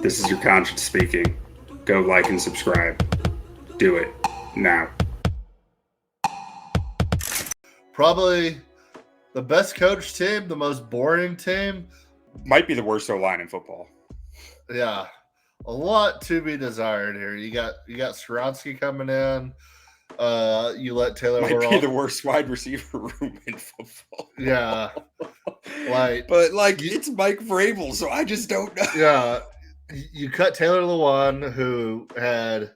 This is your conscience speaking. Go like and subscribe. Do it now. Probably the best coach team, the most boring team. Might be the worst O-line in football. Yeah, a lot to be desired here. You got Skoronski coming in. You let Taylor Might be the worst wide receiver room in football. Yeah, it's Mike Vrabel, so I just don't know. Yeah, you cut Taylor Lewan, who had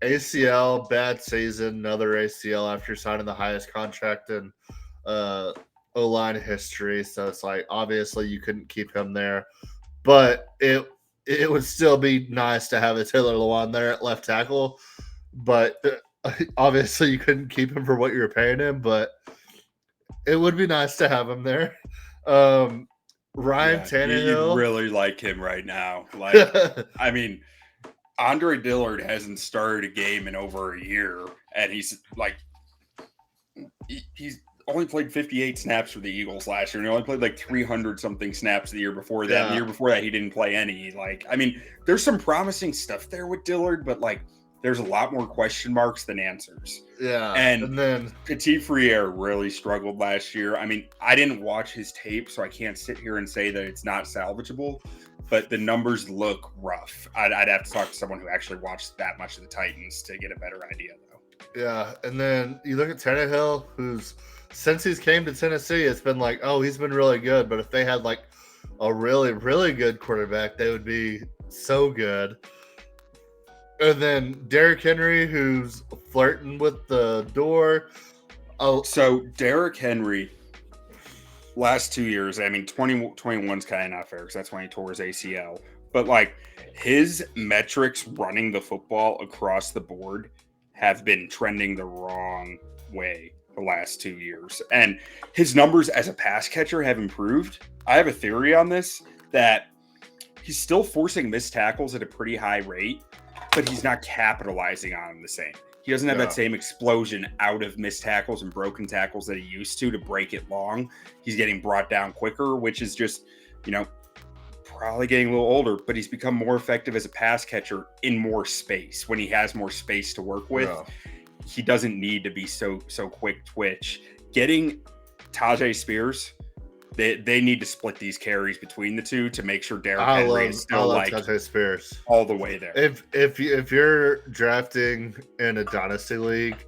ACL, bad season, another ACL after signing the highest contract in O-line history. So it's like, obviously you couldn't keep him there, but it would still be nice to have a Taylor Lewan there at left tackle. But obviously you couldn't keep him for what you were paying him, but it would be nice to have him there. Ryan Tannehill. You'd really like him right now. Like, I mean, Andre Dillard hasn't started a game in over a year, and he's only played 58 snaps for the Eagles last year, and he only played like 300-something snaps the year before that. Yeah. The year before that, he didn't play any. Like, I mean, there's some promising stuff there with Dillard, but like, there's a lot more question marks than answers. Yeah. And then Petit Frere really struggled last year. I mean, I didn't watch his tape, so I can't sit here and say that it's not salvageable, but the numbers look rough. I'd have to talk to someone who actually watched that much of the Titans to get a better idea, though. Yeah. And then you look at Tannehill, who's, since he's came to Tennessee, it's been like, oh, he's been really good. But if they had like a really, really good quarterback, they would be so good. And then Derrick Henry, who's flirting with the door. Oh, so Derrick Henry, last 2 years, I mean, 2021's kind of not fair because that's when he tore his ACL. But like, his metrics running the football across the board have been trending the wrong way the last 2 years. And his numbers as a pass catcher have improved. I have a theory on this, that he's still forcing missed tackles at a pretty high rate, but he's not capitalizing on them the same. He doesn't have that same explosion out of missed tackles and broken tackles that he used to break it long. He's getting brought down quicker, which is just, probably getting a little older, but he's become more effective as a pass catcher in more space. When he has more space to work with, he doesn't need to be so quick twitch. Getting Tajay Spears, they need to split these carries between the two to make sure Derrick Henry is still like Tajay Spears all the way there. If you're drafting in a dynasty league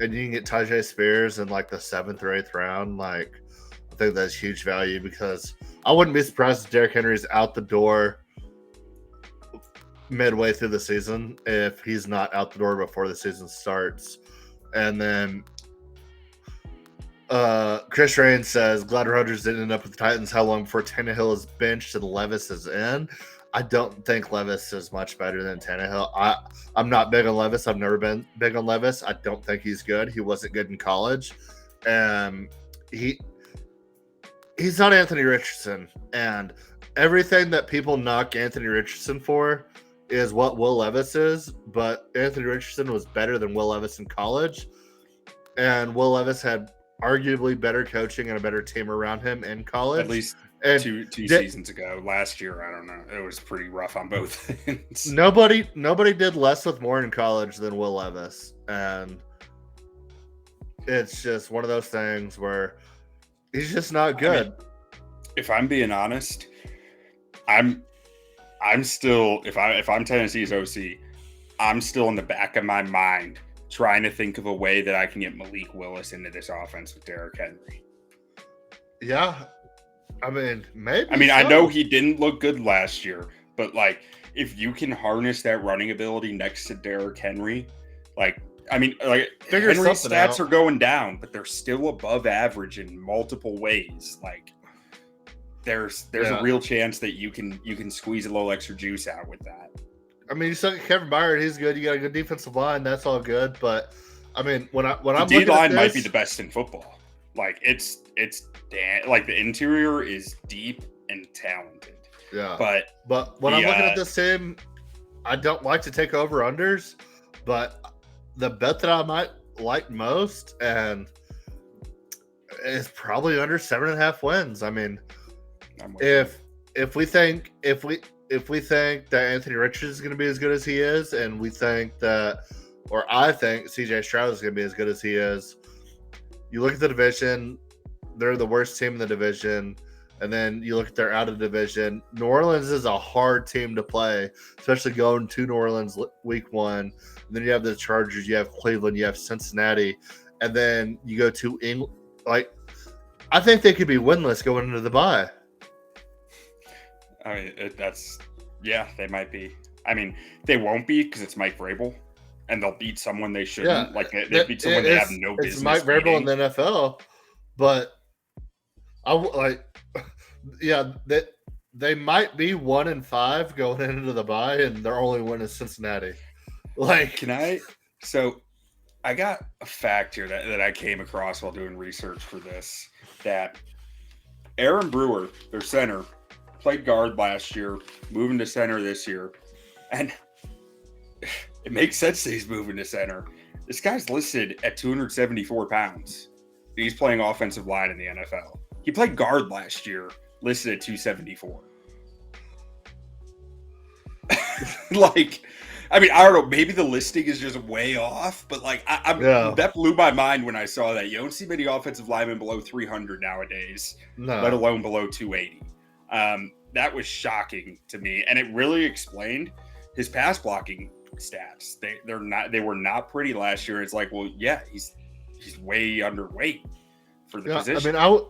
and you can get Tajay Spears in like the 7th or 8th round, like, I think that's huge value, because I wouldn't be surprised if Derrick Henry's out the door midway through the season if he's not out the door before the season starts. And then Chris Rain says, glad Rodgers didn't end up with the Titans. How long before Tannehill is benched and Levis is in? I don't think Levis is much better than Tannehill. I'm not big on Levis. I've never been big on Levis. I don't think he's good. He wasn't good in college. He's not Anthony Richardson. And everything that people knock Anthony Richardson for is what Will Levis is. But Anthony Richardson was better than Will Levis in college. And Will Levis had arguably better coaching and a better team around him in college. At least two seasons ago. Last year, I don't know. It was pretty rough on both ends. Nobody did less with more in college than Will Levis. And it's just one of those things where he's just not good. I mean, if I'm being honest, I'm still, if I'm Tennessee's OC, I'm still in the back of my mind trying to think of a way that I can get Malik Willis into this offense with Derrick Henry. Yeah. I mean, maybe. I know he didn't look good last year, but like, if you can harness that running ability next to Derrick Henry, Henry's stats are going down, but they're still above average in multiple ways. Like, there's a real chance that you can squeeze a little extra juice out with that. I mean, you said Kevin Byard, he's good. You got a good defensive line, that's all good. But I mean, when I'm looking at this, D-line might be the best in football. Like, it's like the interior is deep and talented. Yeah. But when I'm looking at this team, I don't like to take over unders, but the bet that I might like most and is probably under 7.5 wins. I mean, if if we think that Anthony Richardson is going to be as good as he is, and we think that, or I think CJ Stroud is going to be as good as he is, you look at the division, they're the worst team in the division. And then you look at their out of division. New Orleans is a hard team to play, especially going to New Orleans week 1. And then you have the Chargers, you have Cleveland, you have Cincinnati, and then you go to England. Like, I think they could be winless going into the bye. I mean, they might be. I mean, they won't be because it's Mike Vrabel, and they'll beat someone they shouldn't. Yeah, like they beat someone they have no business. It's Mike Vrabel in the NFL, but that they might be 1-5 going into the bye, and their only win is Cincinnati. Like, So, I got a fact here that I came across while doing research for this. That Aaron Brewer, their center, played guard last year, moving to center this year, and it makes sense that he's moving to center. This guy's listed at 274 pounds. He's playing offensive line in the NFL. He played guard last year, listed at 274. I don't know. Maybe the listing is just way off, but that blew my mind when I saw that. You don't see many offensive linemen below 300 nowadays, let alone below 280. That was shocking to me, and it really explained his pass blocking stats. They were not pretty last year. It's like, well, yeah, he's way underweight for the position. I mean,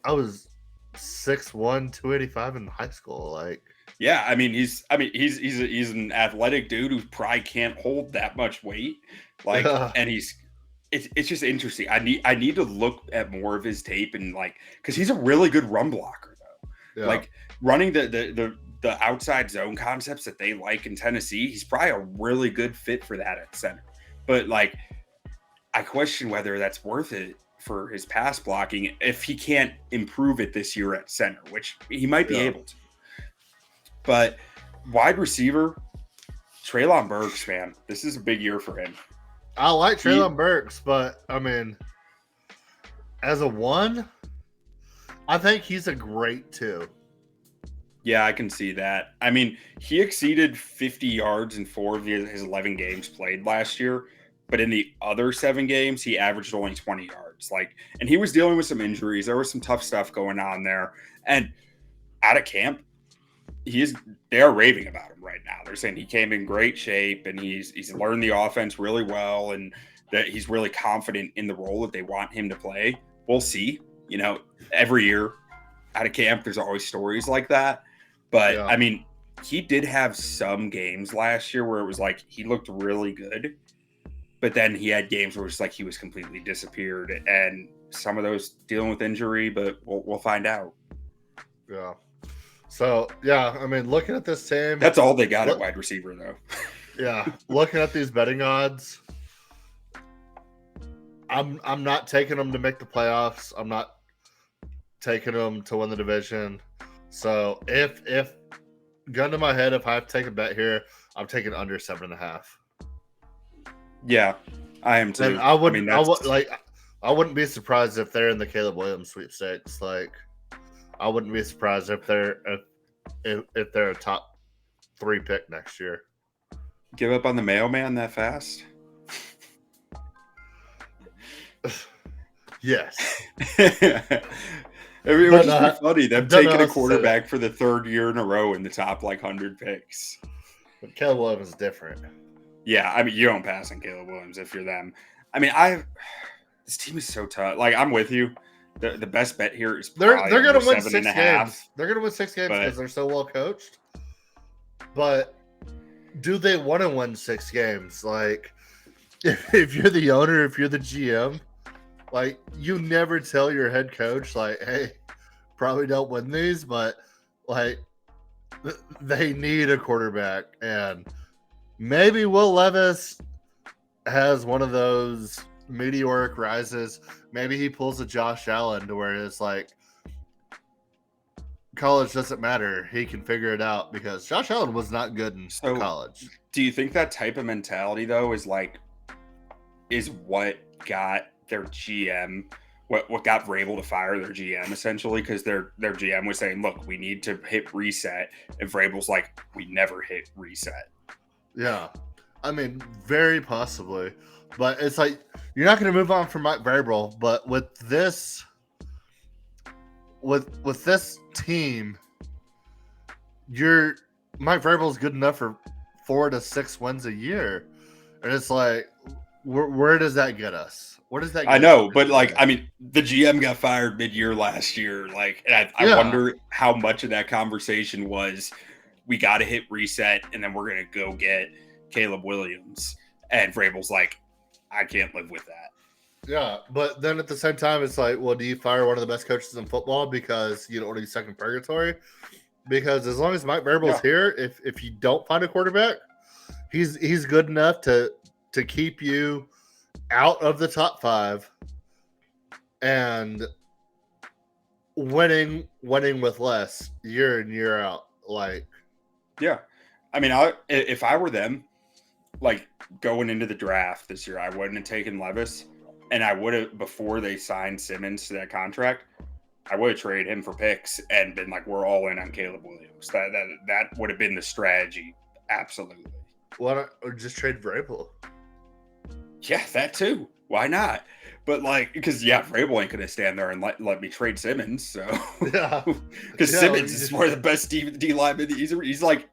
I was 6'1", 285 in high school. Like, yeah, he's an athletic dude who probably can't hold that much weight. And it's just interesting. I need to look at more of his tape and because he's a really good run blocker though. Yeah. Running the outside zone concepts that they like in Tennessee, he's probably a really good fit for that at center. But I question whether that's worth it for his pass blocking if he can't improve it this year at center, which he might be able to. But wide receiver, Treylon Burks, man, this is a big year for him. I like Treylon Burks, but as a 1, I think he's a great 2. Yeah, I can see that. He exceeded 50 yards in 4 of his 11 games played last year, but in the other 7 games, he averaged only 20 yards. And he was dealing with some injuries. There was some tough stuff going on there. And out of camp, they are raving about him right now. They're saying he came in great shape and he's learned the offense really well and that he's really confident in the role that they want him to play. We'll see. Every year out of camp, there's always stories like that. But he did have some games last year where it was he looked really good, but then he had games where it was he was completely disappeared, and some of those dealing with injury. But we'll find out. Yeah. So looking at this team, that's all they got at wide receiver, though. Yeah, looking at these betting odds, I'm not taking them to make the playoffs. I'm not taking them to win the division. So if gun to my head, if I have to take a bet here, I'm taking under 7.5. Yeah, I am too. And I wouldn't be surprised if they're in the Caleb Williams sweepstakes. I wouldn't be surprised if they're a top 3 pick next year. Give up on the mailman that fast? Yes. It would just be funny. Them taking a quarterback for the 3rd year in a row in the top 100 picks. But Caleb Williams is different. Yeah, you don't pass on Caleb Williams if you're them. This team is so tough. I'm with you. The best bet here is they're going to win 6 games. They're going to win 6 games because they're so well coached. But do they want to win 6 games? If you're the owner, if you're the GM, you never tell your head coach, hey, probably don't win these, but they need a quarterback. And maybe Will Levis has one of those meteoric rises. Maybe he pulls a Josh Allen to where it's college doesn't matter. He can figure it out because Josh Allen was not good in college. Do you think that type of mentality though is what got their GM what got Vrabel to fire their GM essentially, because their GM was saying, look, we need to hit reset. And Vrabel's like, we never hit reset. Yeah. I mean, very possibly. But it's like, you're not going to move on from Mike Vrabel, but with this team, Mike Vrabel's good enough for 4 to 6 wins a year. And it's like, where does that get us? Where does that get I know, us? but like, I mean, the GM got fired mid-year last year. Like, and I wonder how much of that conversation was, we got to hit reset, and then we're going to go get Caleb Williams. And Vrabel's like, I can't live with that. Yeah, but then at the same time, it's like, well, do you fire one of the best coaches in football because you don't want to be stuck in purgatory? Because as long as Mike Vrabel's here, if you don't find a quarterback, he's good enough to keep you out of the top 5 and winning with less year in, year out. Like, yeah, I mean, if I were them, like going into the draft this year, I wouldn't have taken Levis, and I would have, before they signed Simmons to that contract, I would have traded him for picks and been like, we're all in on Caleb Williams. That would have been the strategy. Absolutely. Why not or just trade Vrabel? Yeah, that too. Why not? But like, because Vrabel ain't gonna stand there and let me trade Simmons. So yeah, because Simmons is one of the best D linemen. He's like,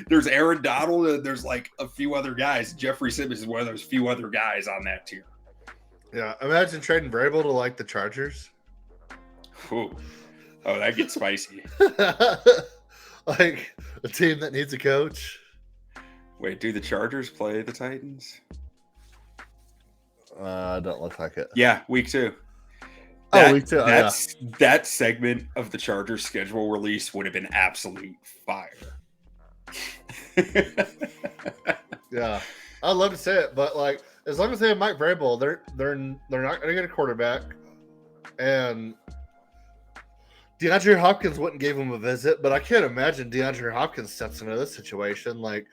there's Aaron Donald and there's like a few other guys. Jeffery Simmons is one of those few other guys on that tier. Yeah, imagine trading Vrabel to like the Chargers. Ooh. Oh, that gets spicy. Like a team that needs a coach. Wait, do the Chargers play the Titans? Don't look like it. Yeah, week 2. Week 2. That segment of the Chargers schedule release would have been absolute fire. Yeah, I'd love to say it, but like, as long as they have Mike Vrabel, they're not going to get a quarterback, and DeAndre Hopkins wouldn't give him a visit, but I can't imagine DeAndre Hopkins steps into this situation like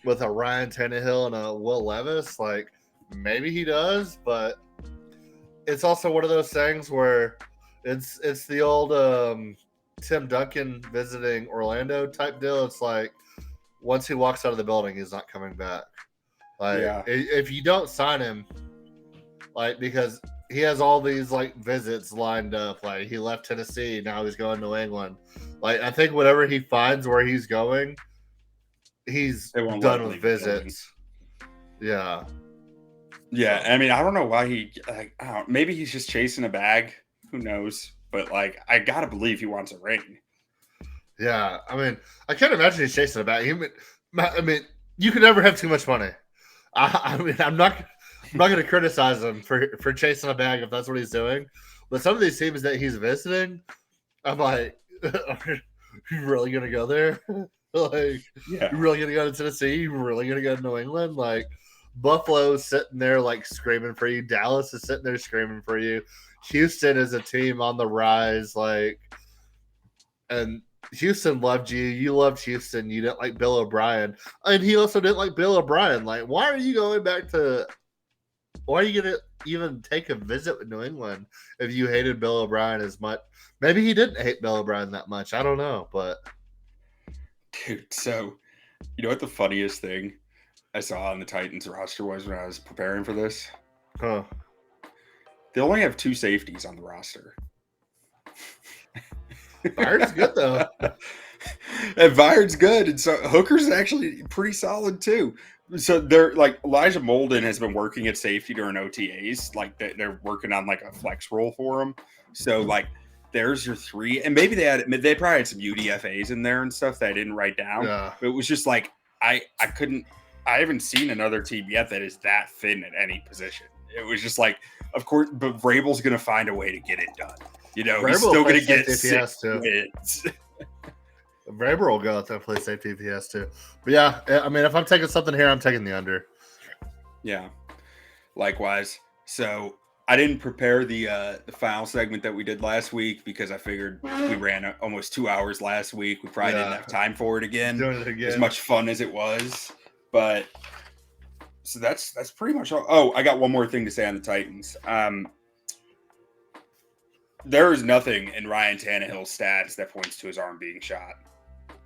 with a Ryan Tannehill and a Will Levis. Like, maybe he does, but it's also one of those things where it's the old Tim Duncan visiting Orlando type deal. It's like, once he walks out of the building, he's not coming back. Like, if you don't sign him, like, because he has all these like visits lined up. Like, he left Tennessee, now he's going to New England. Like, I think whatever he finds where he's going, he's done with visits. Yeah. Yeah, I mean, I don't know why maybe he's just chasing a bag. Who knows? But like, I gotta believe he wants a ring. Yeah, I mean, I can't imagine he's chasing a bag. I mean, you can never have too much money. I mean, I'm not going to criticize him for chasing a bag if that's what he's doing. But some of these teams that he's visiting, I'm like, are you really going to go there? Like, yeah, you really going to go to Tennessee? You really going to go to New England? Like, Buffalo's sitting there like screaming for you. Dallas is sitting there screaming for you. Houston is a team on the rise, like, and Houston loved you. You loved Houston. You didn't like Bill O'Brien. And he also didn't like Bill O'Brien. Like, why are you going why are you going to even take a visit with New England if you hated Bill O'Brien as much? Maybe he didn't hate Bill O'Brien that much. I don't know, but. Dude, so, you know what the funniest thing I saw on the Titans roster was when I was preparing for this? Huh. They only have 2 safeties on the roster. Byard's good, though. And Byard's good. And so Hooker's actually pretty solid, too. So they're like, Elijah Molden has been working at safety during OTAs. Like, they're working on like a flex role for him. So, like, there's your 3. And maybe they probably had some UDFAs in there and stuff that I didn't write down. Yeah. But it was just like, I haven't seen another team yet that is that thin at any position. It was just like, of course, but Vrabel's going to find a way to get it done. You know, he's still going to get 6 wins. Vrabel will go out there and play safety if he has to. But yeah, I mean, if I'm taking something here, I'm taking the under. Yeah, likewise. So I didn't prepare the final segment that we did last week because I figured we ran almost 2 hours last week. We probably didn't have time for it again. Doing it again. As much fun as it was. But so that's pretty much all. Oh, I got one more thing to say on the Titans. There is nothing in Ryan Tannehill's stats that points to his arm being shot.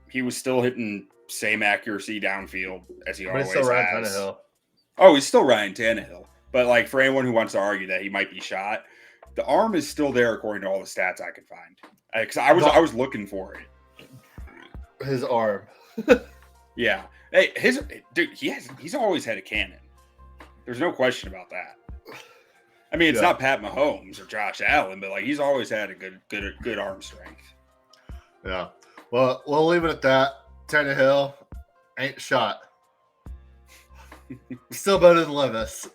He was still hitting same accuracy downfield as he But always it's still Ryan has. Tannehill. Oh, he's still Ryan Tannehill. But like for anyone who wants to argue that he might be shot, the arm is still there according to all the stats I could find. Because I was looking for it. His arm. Yeah. Hey, he's always had a cannon. There's no question about that. I mean, it's not Pat Mahomes or Josh Allen, but like he's always had a good arm strength. Yeah. Well, we'll leave it at that. Tannehill ain't shot. Still better than Levis.